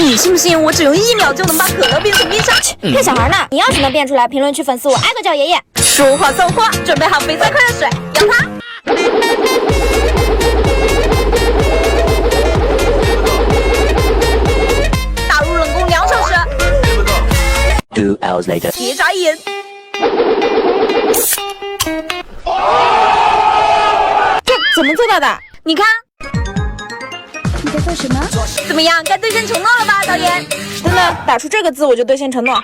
你信不信我只用1秒就能把可乐变成冰沙？骗小孩呢！你要是能变出来，评论区粉丝我挨个叫爷爷。说话算话，准备好肥皂快热水，摇它。打入冷宫2小时。2 hours later， 别眨眼。这怎么做到的？你看。你在做什么？怎么样？该兑现承诺了吧，导演？真的，打出这个字我就兑现承诺。